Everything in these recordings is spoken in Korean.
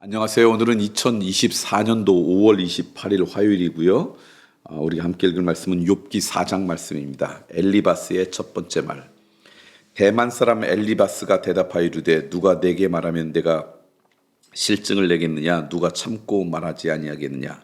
안녕하세요. 오늘은 2024년도 5월 28일 화요일이고요. 우리가 함께 읽을 말씀은 욥기 4장 말씀입니다. 엘리바스의 첫 번째 말. 대만 사람 엘리바스가 대답하여 이르되 누가 내게 말하면 내가 실증을 내겠느냐? 누가 참고 말하지 아니하겠느냐?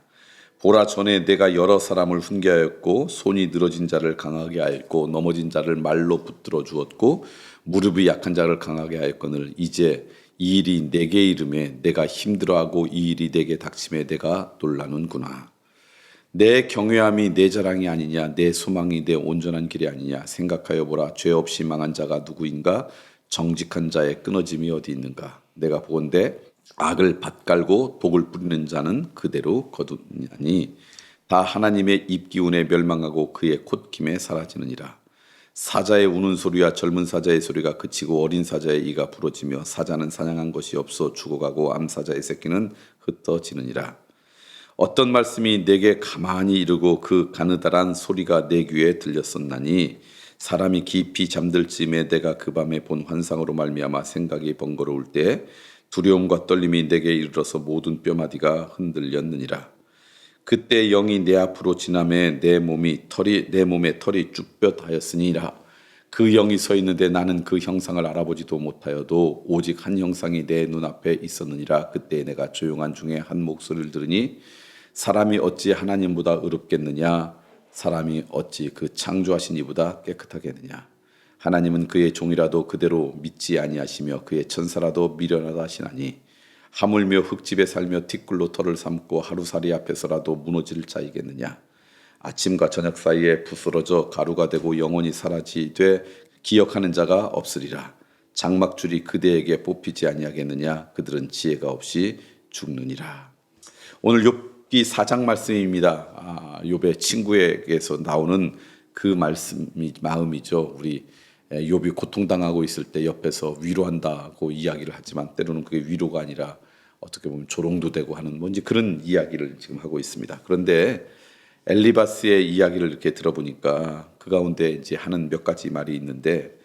보라, 전에 내가 여러 사람을 훈계하였고 손이 늘어진 자를 강하게 하였고 넘어진 자를 말로 붙들어 주었고 무릎이 약한 자를 강하게 하였거늘 이제 이 일이 내게 이름에 내가 힘들어하고 이 일이 내게 닥침에 내가 놀라는구나. 내 경외함이 내 자랑이 아니냐? 내 소망이 내 온전한 길이 아니냐? 생각하여 보라. 죄 없이 망한 자가 누구인가? 정직한 자의 끊어짐이 어디 있는가? 내가 보건대 악을 밭갈고 독을 뿌리는 자는 그대로 거두냐니 다 하나님의 입기운에 멸망하고 그의 콧김에 사라지느니라. 사자의 우는 소리와 젊은 사자의 소리가 그치고 어린 사자의 이가 부러지며 사자는 사냥한 것이 없어 죽어가고 암사자의 새끼는 흩어지느니라. 어떤 말씀이 내게 가만히 이르고 그 가느다란 소리가 내 귀에 들렸었나니 사람이 깊이 잠들 즈음에 내가 그 밤에 본 환상으로 말미암아 생각이 번거로울 때 두려움과 떨림이 내게 이르러서 모든 뼈마디가 흔들렸느니라. 그때 영이 내 앞으로 지나매 내 몸에 털이 쭈뼛하였으니라. 그 영이 서 있는데 나는 그 형상을 알아보지도 못하여도 오직 한 형상이 내 눈앞에 있었느니라. 그때 내가 조용한 중에 한 목소리를 들으니 사람이 어찌 하나님보다 의롭겠느냐? 사람이 어찌 그 창조하신 이보다 깨끗하겠느냐? 하나님은 그의 종이라도 그대로 믿지 아니하시며 그의 천사라도 미련하다 하시나니 하물며 흙집에 살며 티끌로 털을 삼고 하루살이 앞에서라도 무너질 자이겠느냐? 아침과 저녁 사이에 부스러져 가루가 되고 영원히 사라지되 기억하는 자가 없으리라. 장막줄이 그대에게 뽑히지 아니하겠느냐? 그들은 지혜가 없이 죽느니라. 오늘 욥기 4장 말씀입니다. 욥의 친구에게서 나오는 그 말씀이 마음이죠. 우리 욥이 고통당하고 있을 때 옆에서 위로한다고 이야기를 하지만 때로는 그게 위로가 아니라 어떻게 보면 조롱도 되고 하는 뭔지 그런 이야기를 지금 하고 있습니다. 그런데 엘리바스의 이야기를 이렇게 들어보니까 그 가운데 이제 하는 몇 가지 말이 있는데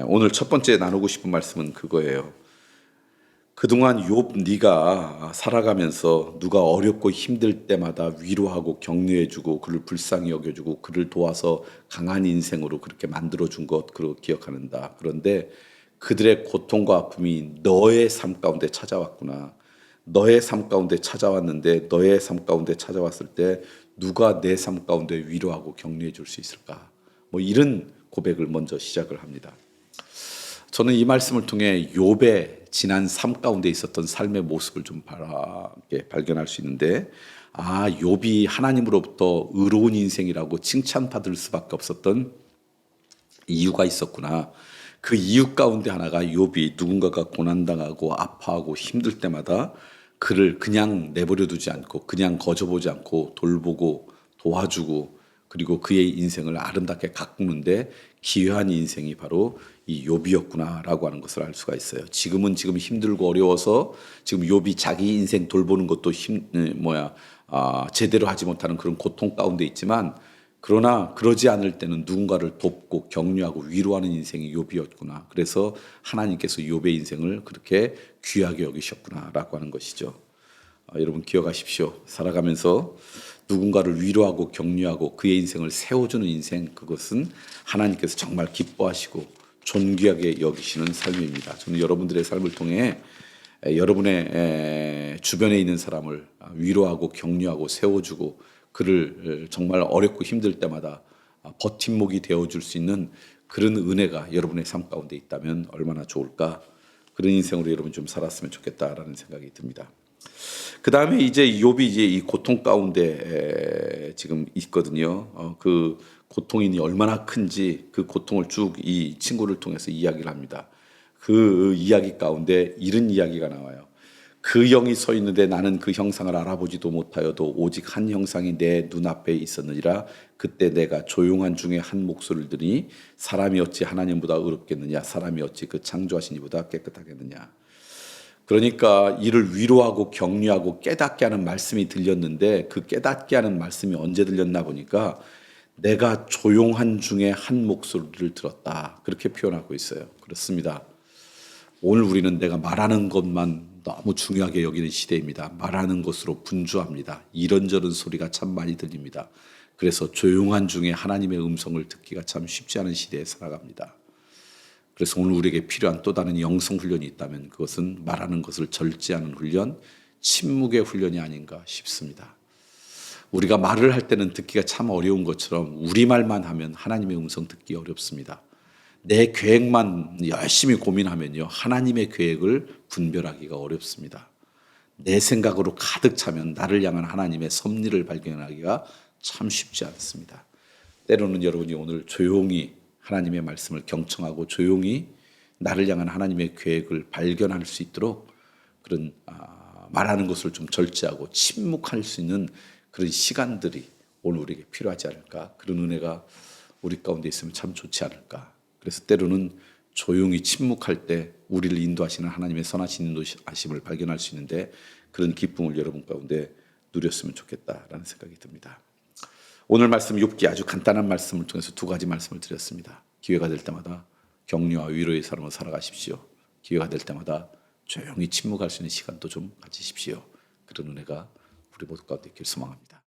오늘 첫 번째 나누고 싶은 말씀은 그거예요. 그동안 욥 네가 살아가면서 누가 어렵고 힘들 때마다 위로하고 격려해주고 그를 불쌍히 여겨주고 그를 도와서 강한 인생으로 그렇게 만들어준 것 그로 기억하는다. 그런데 그들의 고통과 아픔이 너의 삶 가운데 찾아왔구나. 너의 삶 가운데 찾아왔는데 너의 삶 가운데 찾아왔을 때 누가 내 삶 가운데 위로하고 격려해 줄 수 있을까? 뭐 이런 고백을 먼저 시작을 합니다. 저는 이 말씀을 통해 욥의 지난 삶 가운데 있었던 삶의 모습을 좀 발견할 수 있는데 욥이 하나님으로부터 의로운 인생이라고 칭찬받을 수밖에 없었던 이유가 있었구나. 그 이유 가운데 하나가 욥이 누군가가 고난당하고 아파하고 힘들 때마다 그를 그냥 내버려 두지 않고 그냥 거저보지 않고 돌보고 도와주고 그리고 그의 인생을 아름답게 가꾸는데 기여한 인생이 바로 이 욥이었구나라고 하는 것을 알 수가 있어요. 지금 힘들고 어려워서 지금 욥이 자기 인생 돌보는 것도 제대로 하지 못하는 그런 고통 가운데 있지만 그러나 그러지 않을 때는 누군가를 돕고 격려하고 위로하는 인생이 욥이었구나. 그래서 하나님께서 욥의 인생을 그렇게 귀하게 여기셨구나라고 하는 것이죠. 여러분 기억하십시오. 살아가면서 누군가를 위로하고 격려하고 그의 인생을 세워주는 인생, 그것은 하나님께서 정말 기뻐하시고 존귀하게 여기시는 삶입니다. 저는 여러분들의 삶을 통해 여러분의 주변에 있는 사람을 위로하고 격려하고 세워주고 그를 정말 어렵고 힘들 때마다 버팀목이 되어줄 수 있는 그런 은혜가 여러분의 삶 가운데 있다면 얼마나 좋을까. 그런 인생으로 여러분 좀 살았으면 좋겠다라는 생각이 듭니다. 그 다음에 이제 욥이 이제 이 고통 가운데 지금 있거든요. 그 고통이 얼마나 큰지 그 고통을 쭉 이 친구를 통해서 이야기를 합니다. 그 이야기 가운데 이런 이야기가 나와요. 그 영이 서 있는데 나는 그 형상을 알아보지도 못하여도 오직 한 형상이 내 눈앞에 있었느니라. 그때 내가 조용한 중에 한 목소리를 들으니 사람이 어찌 하나님보다 의롭겠느냐? 사람이 어찌 그 창조하신 이보다 깨끗하겠느냐? 그러니까 이를 위로하고 격려하고 깨닫게 하는 말씀이 들렸는데 그 깨닫게 하는 말씀이 언제 들렸나 보니까 내가 조용한 중에 한 목소리를 들었다. 그렇게 표현하고 있어요. 그렇습니다. 오늘 우리는 내가 말하는 것만 너무 중요하게 여기는 시대입니다. 말하는 것으로 분주합니다. 이런저런 소리가 참 많이 들립니다. 그래서 조용한 중에 하나님의 음성을 듣기가 참 쉽지 않은 시대에 살아갑니다. 그래서 오늘 우리에게 필요한 또 다른 영성 훈련이 있다면 그것은 말하는 것을 절제하는 훈련, 침묵의 훈련이 아닌가 싶습니다. 우리가 말을 할 때는 듣기가 참 어려운 것처럼 우리말만 하면 하나님의 음성 듣기 어렵습니다. 내 계획만 열심히 고민하면요, 하나님의 계획을 분별하기가 어렵습니다. 내 생각으로 가득 차면 나를 향한 하나님의 섭리를 발견하기가 참 쉽지 않습니다. 때로는 여러분이 오늘 조용히 하나님의 말씀을 경청하고 조용히 나를 향한 하나님의 계획을 발견할 수 있도록 그런 말하는 것을 좀 절제하고 침묵할 수 있는 그런 시간들이 오늘 우리에게 필요하지 않을까. 그런 은혜가 우리 가운데 있으면 참 좋지 않을까. 그래서 때로는 조용히 침묵할 때 우리를 인도하시는 하나님의 선하신 인도하심을 발견할 수 있는데 그런 기쁨을 여러분 가운데 누렸으면 좋겠다라는 생각이 듭니다. 오늘 말씀 욥기 아주 간단한 말씀을 통해서 두 가지 말씀을 드렸습니다. 기회가 될 때마다 격려와 위로의 삶을 살아가십시오. 기회가 될 때마다 조용히 침묵할 수 있는 시간도 좀 가지십시오. 그런 은혜가 우리 모두 가운데 있길 소망합니다.